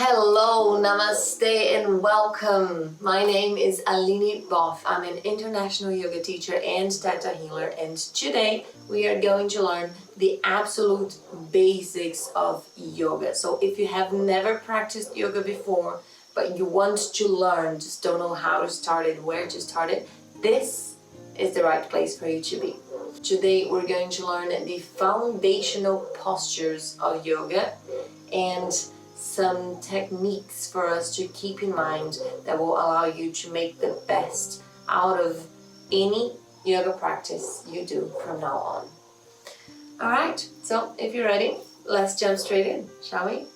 Hello, namaste, and welcome. My name is Aline Boff. I'm an international yoga teacher and Theta healer, and today we are going to learn the absolute basics of yoga. So if you have never practiced yoga before, but you want to learn, just don't know how to start it, where to start it, this is the right place for you to be. Today we're going to learn the foundational postures of yoga and some techniques for us to keep in mind that will allow you to make the best out of any yoga practice you do from now on. Alright, so if you're ready, let's jump straight in, shall we?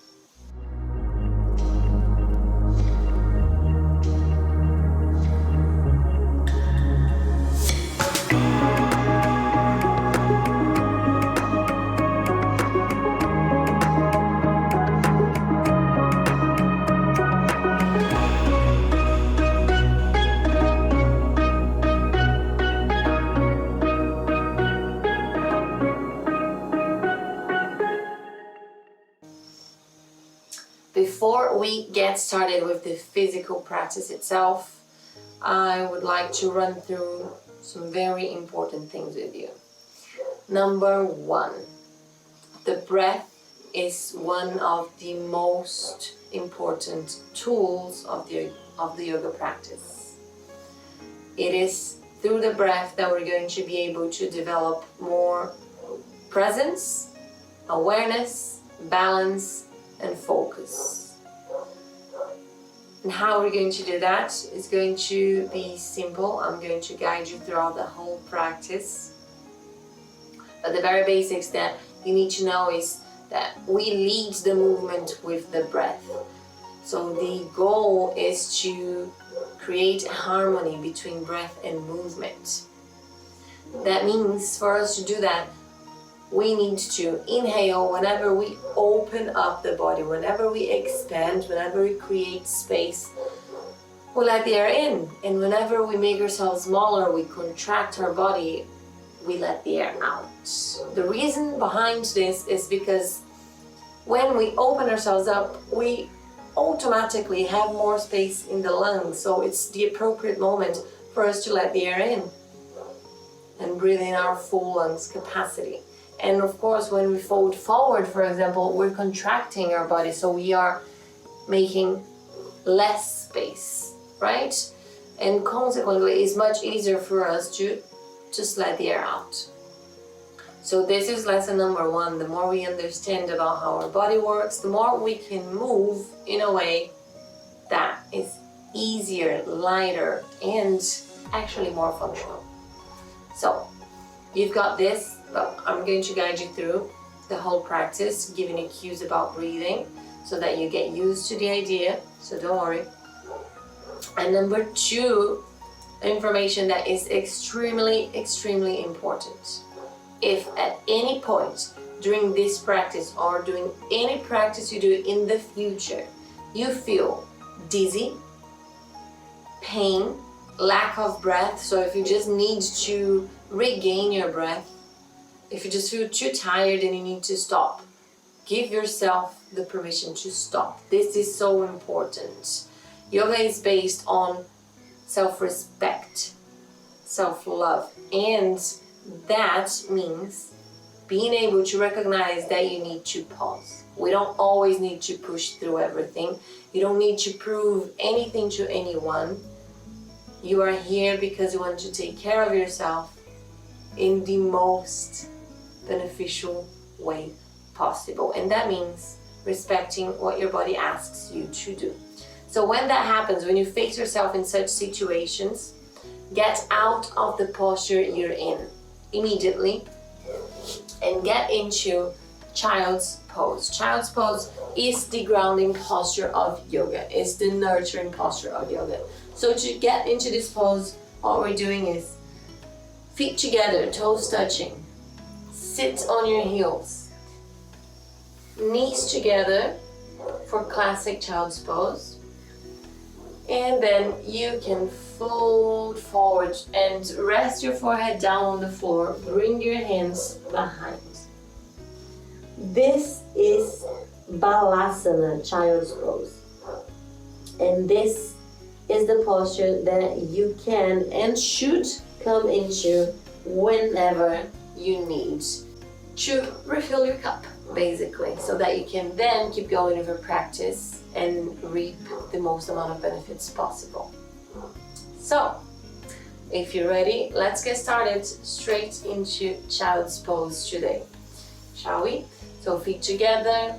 Before we get started with the physical practice itself, I would like to run through some very important things with you. Number one, the breath is one of the most important tools of the yoga practice. It is through the breath that we're going to be able to develop more presence, awareness, balance, and focus. And how we're going to do that is going to be simple. I'm going to guide you throughout the whole practice. But the very basics that you need to know is that we lead the movement with the breath. So the goal is to create harmony between breath and movement. That means for us to do that, we need to inhale whenever we open up the body, whenever we expand, whenever we create space, we let the air in. And whenever we make ourselves smaller, we contract our body, we let the air out. The reason behind this is because when we open ourselves up, we automatically have more space in the lungs. So it's the appropriate moment for us to let the air in and breathe in our full lungs capacity. And of course, when we fold forward, for example, we're contracting our body, so we are making less space, right? And consequently, it's much easier for us to just let the air out. So this is lesson number one. The more we understand about how our body works, the more we can move in a way that is easier, lighter, and actually more functional. So you've got this. But I'm going to guide you through the whole practice, giving you cues about breathing so that you get used to the idea, so don't worry. And number two, information that is extremely important. If at any point during this practice or doing any practice you do in the future, you feel dizzy, pain, lack of breath, so if you just need to regain your breath, if you just feel too tired and you need to stop, give yourself the permission to stop. This is so important. Yoga is based on self-respect, self-love, and that means being able to recognize that you need to pause. We don't always need to push through everything. You don't need to prove anything to anyone. You are here because you want to take care of yourself in the most beneficial way possible, and that means respecting what your body asks you to do. So when that happens, when you face yourself in such situations, get out of the posture you're in immediately and get into child's pose. Child's pose is the grounding posture of yoga, is the nurturing posture of yoga. So to get into this pose, what we're doing is feet together, toes touching. Sit on your heels, knees together for classic child's pose, and then you can fold forward and rest your forehead down on the floor, bring your hands behind. This is Balasana, child's pose. And this is the posture that you can and should come into whenever you need to refill your cup, basically, so that you can then keep going with your practice and reap the most amount of benefits possible. So, if you're ready, let's get started straight into child's pose today, shall we? So feet together,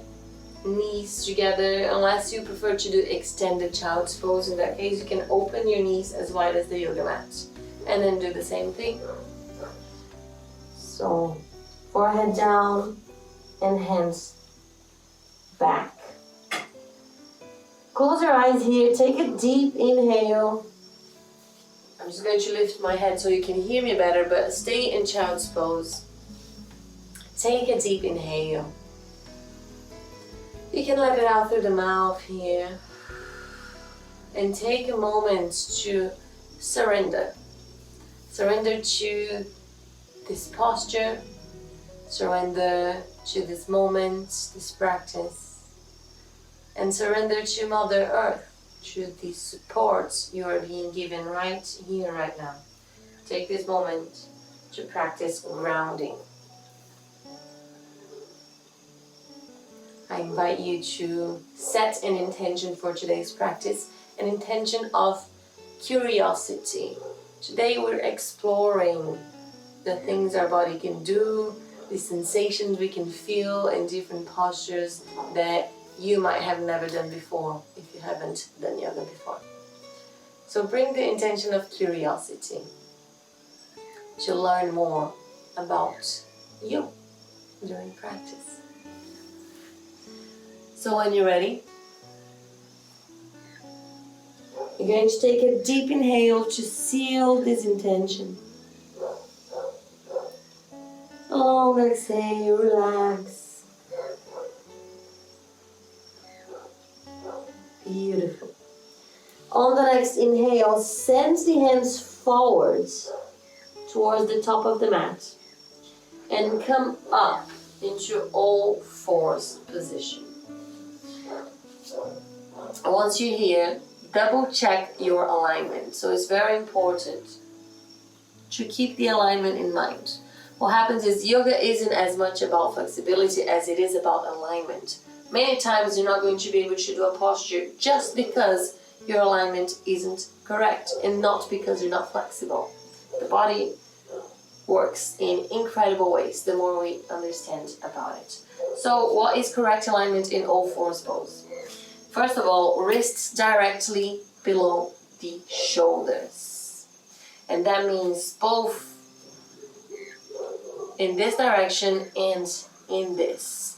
knees together, unless you prefer to do extended child's pose. In that case, you can open your knees as wide as the yoga mat and then do the same thing. So forehead down and hands back. Close your eyes here, take a deep inhale. I'm just going to lift my head so you can hear me better, but stay in child's pose. Take a deep inhale. You can let it out through the mouth here. And take a moment to surrender. Surrender to this posture. Surrender to this moment, this practice. And surrender to Mother Earth, to the support you are being given right here, right now. Take this moment to practice grounding. I invite you to set an intention for today's practice, an intention of curiosity. Today we're exploring the things our body can do, the sensations we can feel in different postures that you might have never done before if you haven't done yoga before. So bring the intention of curiosity to learn more about you during practice. So when you're ready, you're going to take a deep inhale to seal this intention. Long exhale, relax. Beautiful. On the next inhale, send the hands forwards towards the top of the mat and come up into all fours position. Once you're here, double check your alignment. So it's very important to keep the alignment in mind. What happens is yoga isn't as much about flexibility as it is about alignment. Many times you're not going to be able to do a posture just because your alignment isn't correct and not because you're not flexible. The body works in incredible ways the more we understand about it. So what is correct alignment in all fours pose? First of all, wrists directly below the shoulders. And that means both in this direction and in this.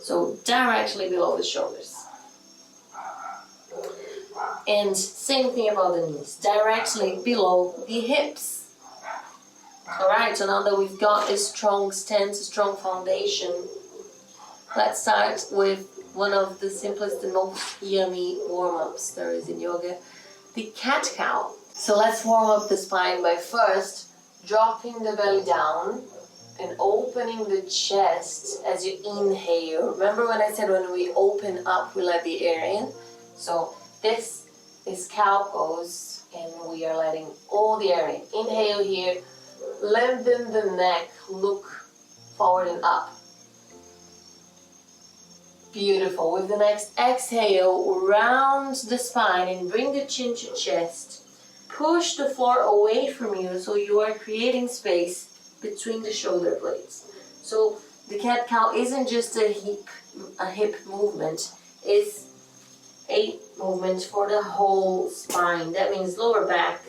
So directly below the shoulders. And same thing about the knees, directly below the hips. Alright, so now that we've got a strong stance, a strong foundation, let's start with one of the simplest and most yummy warm-ups there is in yoga, the cat-cow. So let's warm up the spine by first dropping the belly down and opening the chest as you inhale. Remember when I said when we open up, we let the air in? So this is cow pose and we are letting all the air in. Inhale here, lengthen the neck, look forward and up. Beautiful. With the next exhale, round the spine and bring the chin to chest. Push the floor away from you so you are creating space between the shoulder blades. So the cat-cow isn't just a hip movement, it's a movement for the whole spine. That means lower back,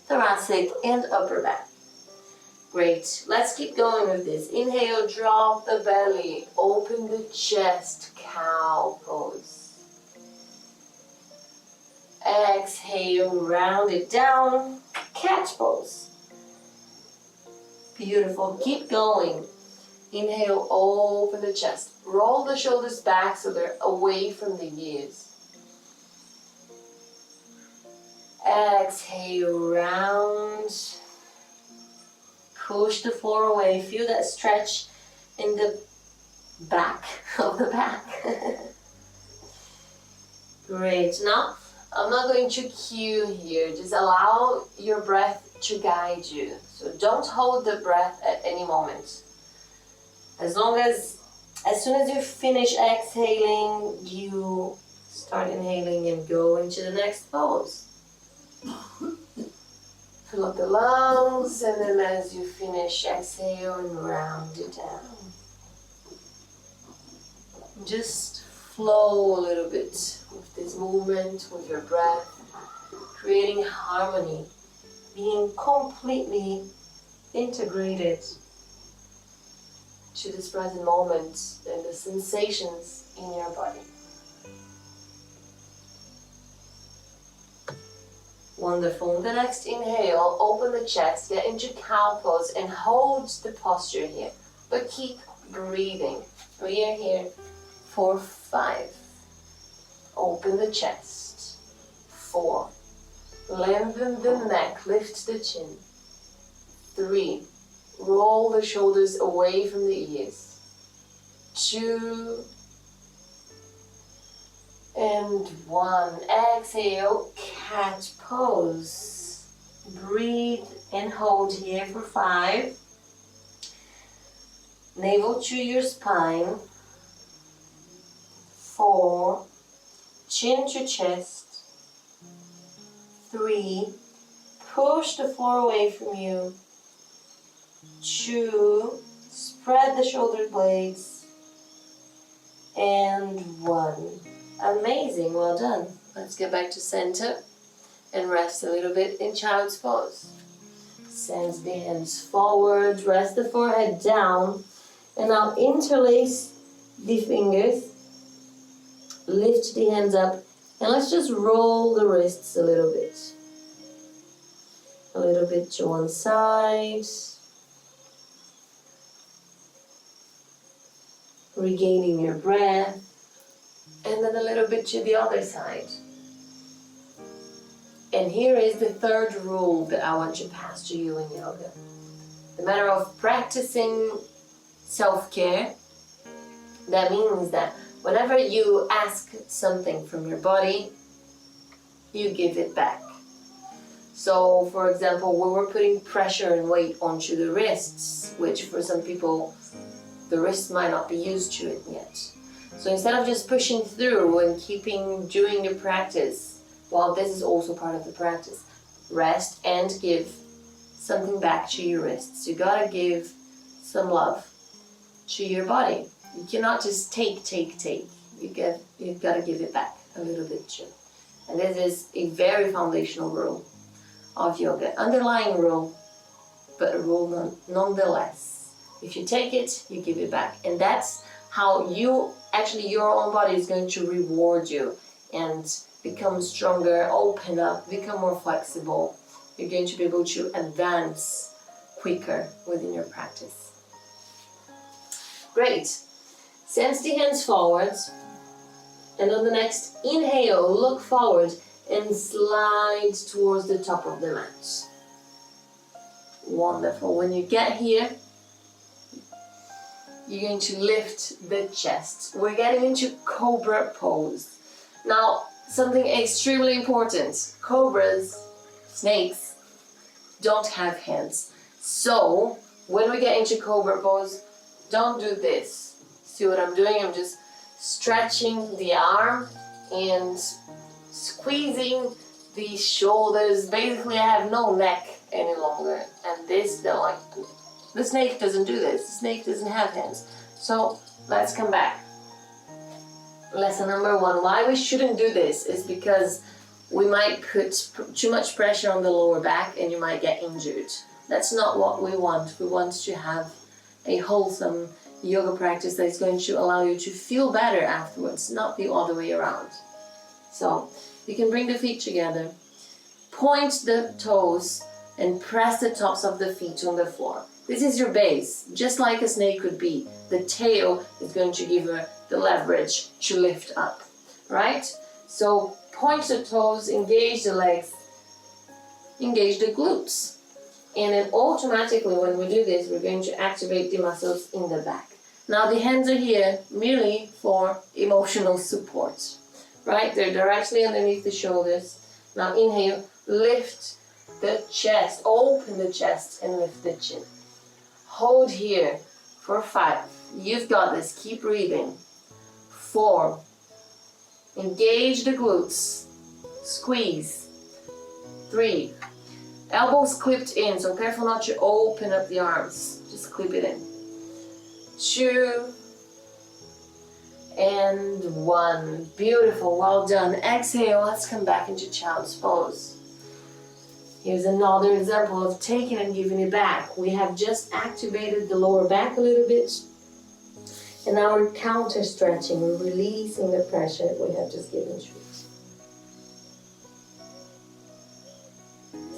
thoracic and upper back. Great. Let's keep going with this. Inhale, drop the belly, open the chest, cow pose. Exhale, round it down, cat pose. Beautiful. Keep going. Inhale, open the chest. Roll the shoulders back so they're away from the ears. Exhale, round. Push the floor away. Feel that stretch in the back of the back. Great. Now, I'm not going to cue here. Just allow your breath to guide you. So don't hold the breath at any moment. As soon as you finish exhaling, you start inhaling and go into the next pose. Fill up the lungs, and then as you finish, exhale and round it down. Just flow a little bit with this movement, with your breath, creating harmony, being completely integrated to this present moment and the sensations in your body. Wonderful. The next inhale, open the chest, get into cow pose and hold the posture here. But keep breathing. We are here for 5. Open the chest. 4. Lengthen the neck, lift the chin. 3. Roll the shoulders away from the ears. 2. And 1. Exhale, cat pose. Breathe and hold here for 5. Navel to your spine. 4. Chin to chest. 3. Push the floor away from you. 2. Spread the shoulder blades. And 1. Amazing, well done. Let's get back to center and rest a little bit in child's pose. Send the hands forward, rest the forehead down, and now interlace the fingers, lift the hands up, and let's just roll the wrists a little bit. A little bit to one side. Regaining your breath. And then a little bit to the other side. And here is the third rule that I want to pass to you in yoga. The matter of practicing self-care, that means that whenever you ask something from your body, you give it back. So, for example, when we're putting pressure and weight onto the wrists, which for some people, the wrists might not be used to it yet. So instead of just pushing through and doing your practice, well, this is also part of the practice. Rest and give something back to your wrists. You gotta give some love to your body. You cannot just take. You've gotta give it back a little bit too. And this is a very foundational rule of yoga. Underlying rule, but a rule nonetheless. If you take it, you give it back. And that's how your own body is going to reward you and become stronger, open up, become more flexible. You're going to be able to advance quicker within your practice. Great. Send the hands forward. And on the next inhale, look forward and slide towards the top of the mat. Wonderful. When you get here, you're going to lift the chest. We're getting into cobra pose. Now, something extremely important. Cobras, snakes, don't have hands. So, when we get into cobra pose, don't do this. See what I'm doing? I'm just stretching the arm and squeezing the shoulders. Basically, I have no neck any longer. And the snake doesn't do this. The snake doesn't have hands. So let's come back. Lesson number 1. Why we shouldn't do this is because we might put too much pressure on the lower back and you might get injured. That's not what we want. We want to have a wholesome yoga practice that is going to allow you to feel better afterwards, not the other way around. So you can bring the feet together, point the toes, and press the tops of the feet on the floor. This is your base, just like a snake would be. The tail is going to give her the leverage to lift up, right? So point the toes, engage the legs, engage the glutes. And then automatically when we do this, we're going to activate the muscles in the back. Now the hands are here merely for emotional support, right? They're directly underneath the shoulders. Now inhale, lift the chest, open the chest and lift the chin. Hold here for 5. You've got this, keep breathing. 4. Engage the glutes, squeeze. 3. Elbows clipped in, so careful not to open up the arms, just clip it in. 2 and 1. Beautiful, well done. Exhale, let's come back into child's pose. Here's another example of taking and giving it back. We have just activated the lower back a little bit. And now we're counter stretching, we're releasing the pressure we have just given to it.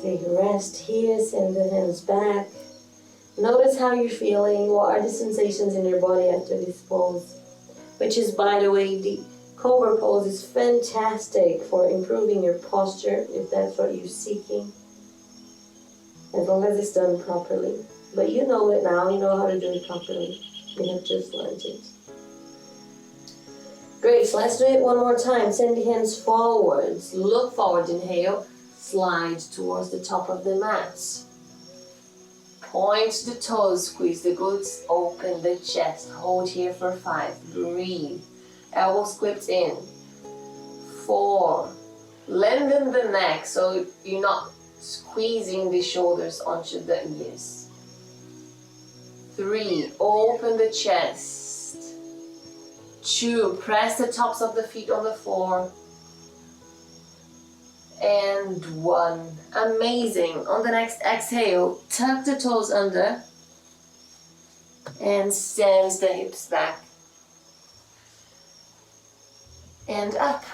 Take a rest here, send the hands back. Notice how you're feeling, what are the sensations in your body after this pose. Which is, by the way, the Cobra pose is fantastic for improving your posture, if that's what you're seeking. As long as it's done properly. But you know it now, you know how to do it properly. You have just learned it. Great, so let's do it one more time. Send the hands forwards. Look forward, inhale. Slide towards the top of the mat. Point the toes, squeeze the glutes, open the chest. Hold here for 5. Breathe. Elbows clipped in. 4. Lengthen the neck so you're not squeezing the shoulders onto the ears. 3. Open the chest. 2. Press the tops of the feet on the floor. And 1. Amazing. On the next exhale, tuck the toes under and send the hips back. And up.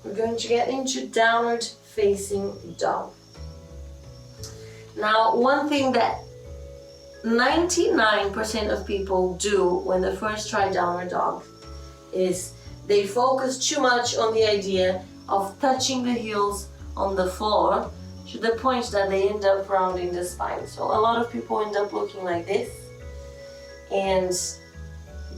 We're going to get into downward facing dog. Now, one thing that 99% of people do when they first try downward dog is they focus too much on the idea of touching the heels on the floor to the point that they end up rounding the spine. So a lot of people end up looking like this, and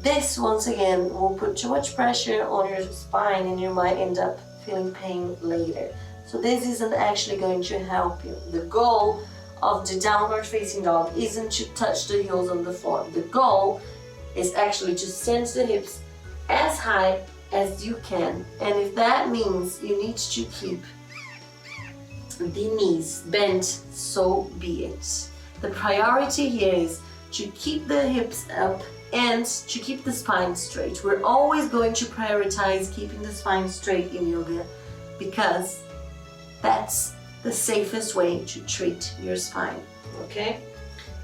this once again will put too much pressure on your spine and you might end up feeling pain later. So this isn't actually going to help you. The goal of the downward facing dog isn't to touch the heels on the floor. The goal is actually to send the hips as high as you can, and if that means you need to keep the knees bent, so be it. The priority here is to keep the hips up and to keep the spine straight. We're always going to prioritize keeping the spine straight in yoga because that's the safest way to treat your spine, okay?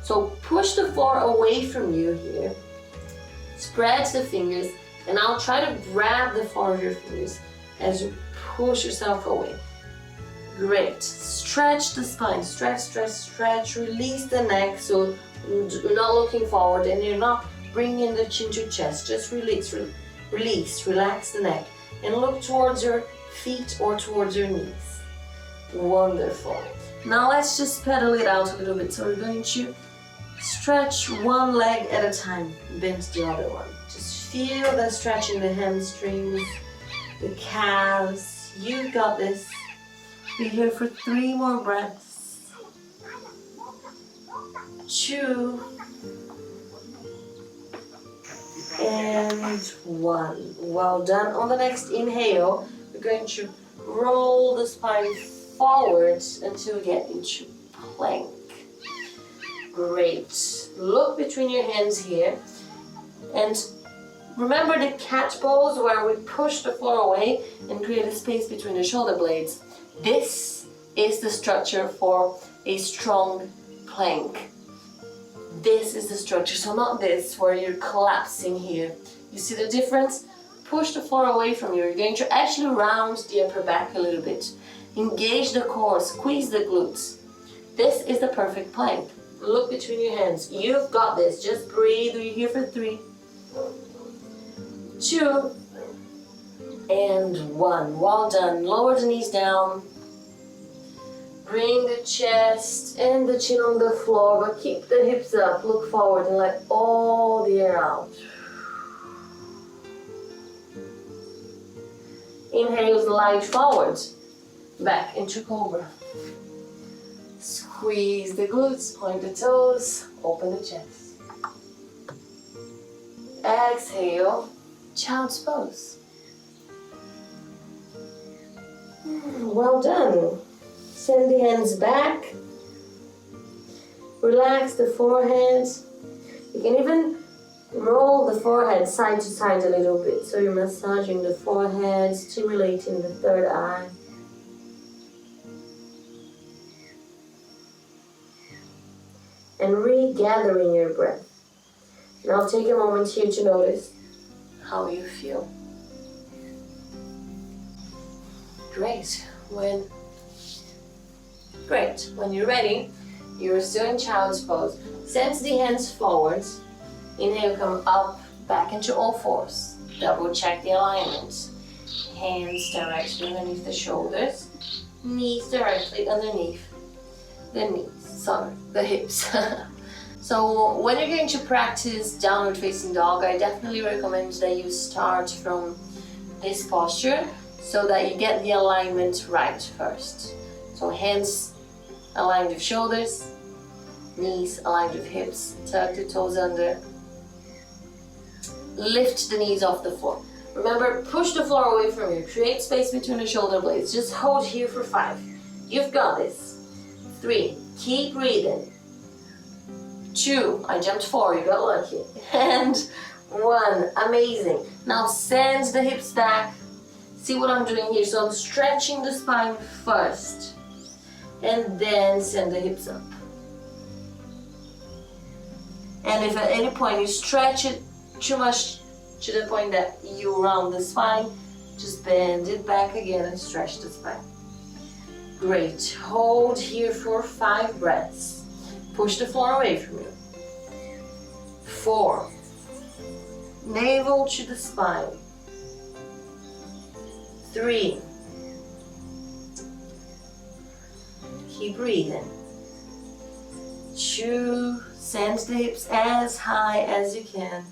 So push the floor away from you here. Spread the fingers, and I'll try to grab the floor of your fingers as you push yourself away. Great. Stretch the spine. Stretch, stretch, stretch. Release the neck so you're not looking forward and you're not bringing the chin to chest. Just release, release, relax the neck and look towards your feet or towards your knees. Wonderful. Now let's just pedal it out a little bit. So we're going to stretch one leg at a time, bend the other one. Just feel the stretch in the hamstrings, the calves. You got this. Be here for 3 more breaths. 2 and 1. Well done. On the next inhale, we're going to roll the spine forwards until we get into plank. Great. Look between your hands here. And remember the cat pose where we push the floor away and create a space between the shoulder blades. This is the structure for a strong plank. This is the structure, so not this where you're collapsing here. You see the difference? Push the floor away from you. You're going to actually round the upper back a little bit. Engage the core, squeeze the glutes. This is the perfect plank. Look between your hands. You've got this. Just breathe. We're here for 3, 2, and 1. Well done. Lower the knees down. Bring the chest and the chin on the floor, but keep the hips up. Look forward and let all the air out. Inhale, slide forward, back into cobra. Squeeze the glutes, point the toes, open the chest. Exhale, child's pose. Well done. Send the hands back. Relax the forehead. You can even roll the forehead side to side a little bit. So you're massaging the forehead, stimulating the third eye. And regathering your breath. Now take a moment here to notice how you feel. Great. When you're ready, you're still in child's pose. Send the hands forwards. Inhale, come up, back into all fours. Double check the alignment. Hands directly underneath the shoulders. Knees directly underneath the hips. So when you're going to practice downward facing dog, I definitely recommend that you start from this posture so that you get the alignment right first. So hands aligned with shoulders, knees aligned with hips, tuck the toes under, lift the knees off the floor. Remember, push the floor away from you, create space between the shoulder blades. Just hold here for 5. You've got this. 3, keep breathing. 2, I jumped 4, you got lucky. And 1, amazing. Now send the hips back. See what I'm doing here? So I'm stretching the spine first. And then send the hips up. And if at any point you stretch it too much to the point that you round the spine, just bend it back again and stretch the spine. Great. Hold here for 5 breaths. Push the floor away from you. 4. Navel to the spine. 3. Keep breathing. 2. Send the hips as high as you can.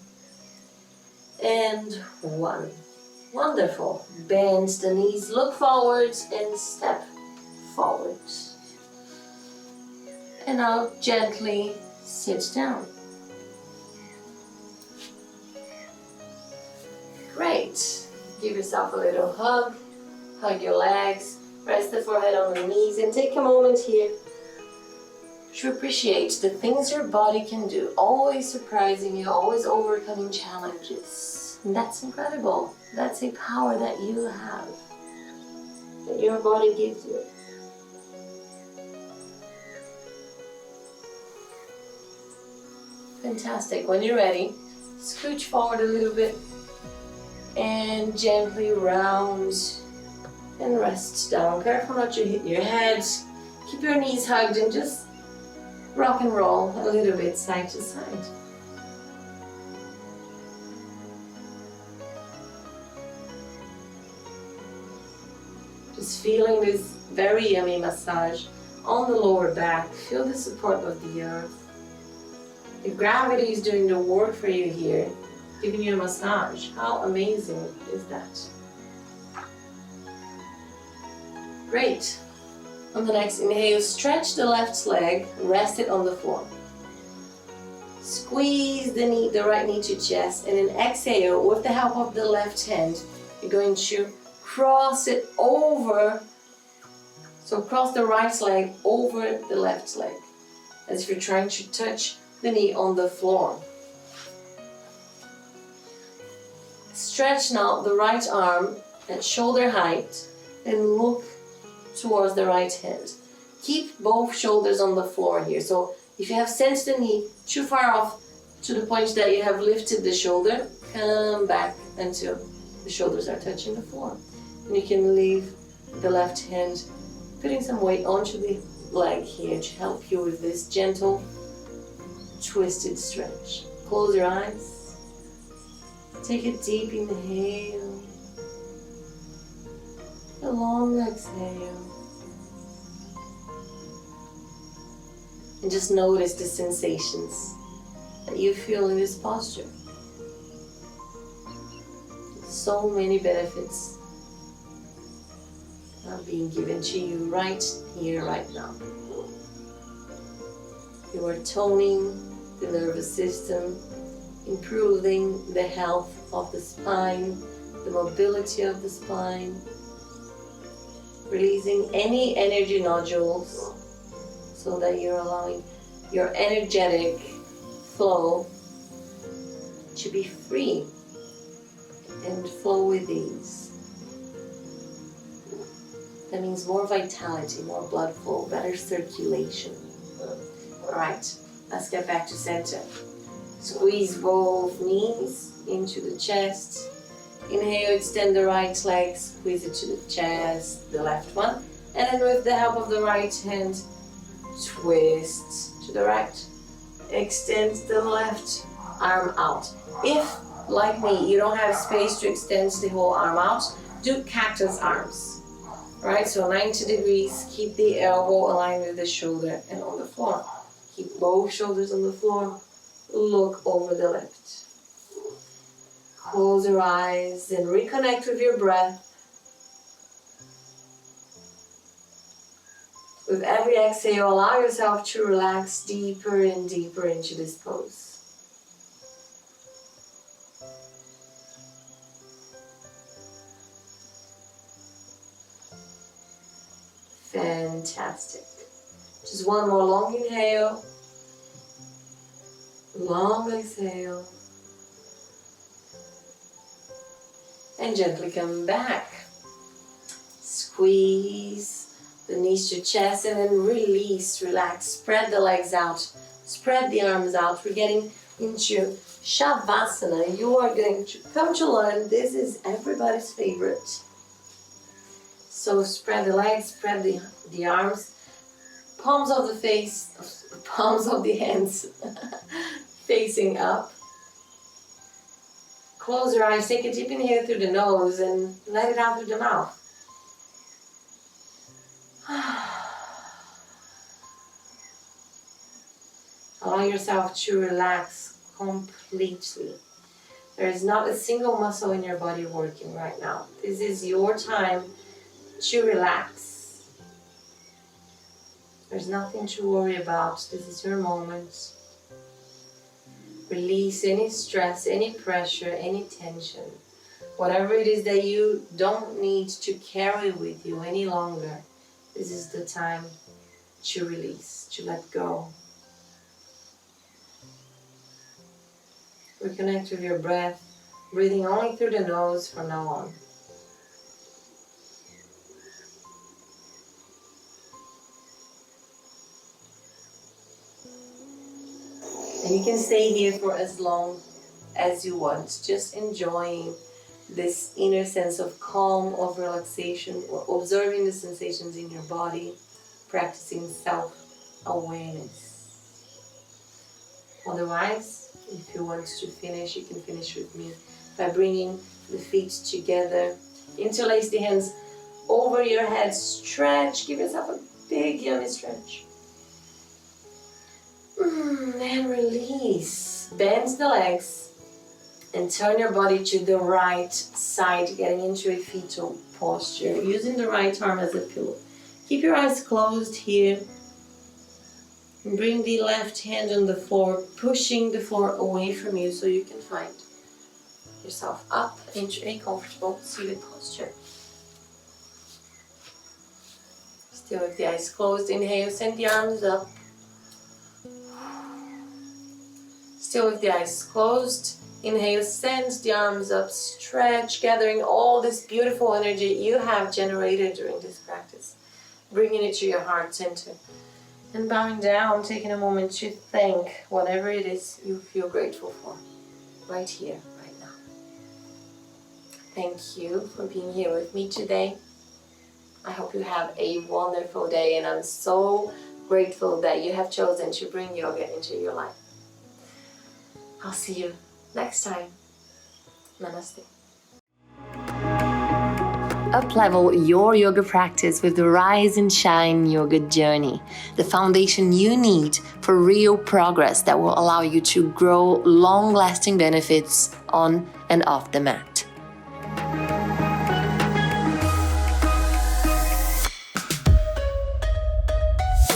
And 1. Wonderful. Bend the knees, look forwards and step forward. And now gently sit down. Great. Give yourself a little hug. Hug your legs. Rest the forehead on the knees and take a moment here to appreciate the things your body can do. Always surprising you, always overcoming challenges. And that's incredible. That's a power that you have, that your body gives you. Fantastic. When you're ready, scooch forward a little bit and gently round and rest down. Careful not to hit your head. Keep your knees hugged and just rock and roll a little bit side to side. Just feeling this very yummy massage on the lower back. Feel the support of the earth. The gravity is doing the work for you here, giving you a massage. How amazing is that? Great. On the next inhale, stretch the left leg, rest it on the floor. Squeeze the right knee to chest, and then exhale with the help of the left hand. You're going to cross it over. So cross the right leg over the left leg, as if you're trying to touch the knee on the floor. Stretch now the right arm at shoulder height and look towards the right hand. Keep both shoulders on the floor here. So if you have sent the knee too far off to the point that you have lifted the shoulder, come back until the shoulders are touching the floor. And you can leave the left hand putting some weight onto the leg here to help you with this gentle twisted stretch. Close your eyes. Take a deep inhale. A long exhale. And just notice the sensations that you feel in this posture. So many benefits are being given to you right here, right now. You are toning the nervous system, improving the health of the spine, the mobility of the spine, releasing any energy nodules so that you're allowing your energetic flow to be free and flow with ease. That means more vitality, more blood flow, better circulation. Alright, let's get back to center. Squeeze both knees into the chest. Inhale, extend the right leg, squeeze it to the chest, the left one. And then with the help of the right hand, twist to the right. Extend the left arm out. If, like me, you don't have space to extend the whole arm out, do cactus arms. Right, so 90 degrees, keep the elbow aligned with the shoulder and on the floor. Keep both shoulders on the floor, look over the left. Close your eyes and reconnect with your breath. With every exhale, allow yourself to relax deeper and deeper into this pose. Fantastic. Just one more long inhale. Long exhale. And gently come back. Squeeze the knees to chest and then release, relax. Spread the legs out. Spread the arms out. We're getting into Shavasana. You are going to come to learn. This is everybody's favorite. So spread the legs, spread the arms, palms of the face, palms of the hands facing up. Close your eyes, take a deep inhale through the nose and let it out through the mouth. Allow yourself to relax completely. There is not a single muscle in your body working right now. This is your time to relax. There's nothing to worry about. This is your moment. Release any stress, any pressure, any tension. Whatever it is that you don't need to carry with you any longer, this is the time to release, to let go. Reconnect with your breath, breathing only through the nose from now on. And you can stay here for as long as you want, just enjoying this inner sense of calm, of relaxation, or observing the sensations in your body, practicing self-awareness. Otherwise, if you want to finish, you can finish with me by bringing the feet together. Interlace the hands over your head, stretch, give yourself a big yummy stretch. And release. Bend the legs and turn your body to the right side, getting into a fetal posture, using the right arm as a pillow. Keep your eyes closed here. And bring the left hand on the floor, pushing the floor away from you so you can find yourself up into a comfortable seated posture. Still with the eyes closed, inhale, send the arms up. Still with the eyes closed, inhale, send the arms up, stretch, gathering all this beautiful energy you have generated during this practice, bringing it to your heart center. And bowing down, taking a moment to thank whatever it is you feel grateful for, right here, right now. Thank you for being here with me today. I hope you have a wonderful day, and I'm so grateful that you have chosen to bring yoga into your life. I'll see you next time. Namaste. up-level your yoga practice with the Rise and Shine Yoga Journey, the foundation you need for real progress that will allow you to grow long-lasting benefits on and off the mat.